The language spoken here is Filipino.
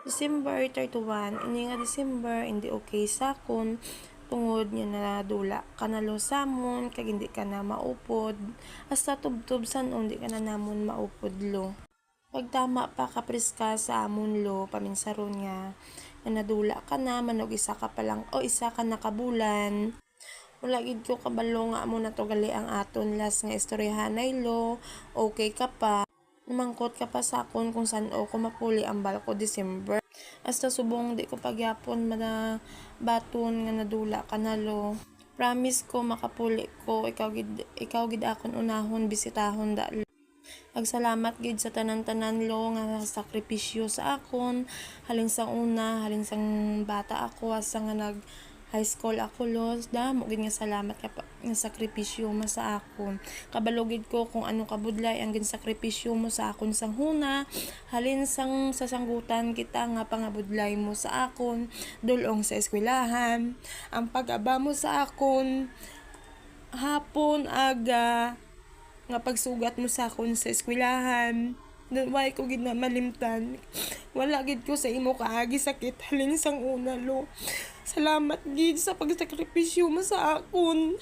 December 31, ini nga December, hindi okay sa akon, tungod nga nadula ka na lo samon, kag hindi ka na maupod, hasta tubtob sanon, di ka na namon maupod lo. Pagtama pa kapriska sa amon lo, paminsaron nga nadula ka na, manog isa ka pa lang, o isa ka na kabulan. Wala gid ko kabalo nga amo na to gali ang aton last nga istoryahanay lo, okay ka pa. Namangkot ka pa sa akon kung saan o ko mapuli ang balko December. Hasta subong di ko pagyapon baton nga nadula ka na lo. Promise ko makapuli ko, ikaw gid akon unahon bisitahon da lo. Agsalamat gid sa tanan-tanan lo nga sakripisyo sa akon. Halin sang una, halin sang bata ako asa nga nag high school ako lo, damo gid nga salamat ka nga sakripisyo mo sa akon. Kabalo gid ko kung anong kabudlay ang ginsakripisyo mo sa akon sang huna, halin sang sasanggutan kita nga pangabudlay mo sa akon dulong sa eskwelahan, ang pag-aba mo sa akon hapon aga nga pagsugat mo sa akon sa eskwelahan. Why ko gid na malimtan, wala gid ko sa imo kaagi sakit halin sang una lo. Salamat gid sa pagsakripisyo mo sa akon.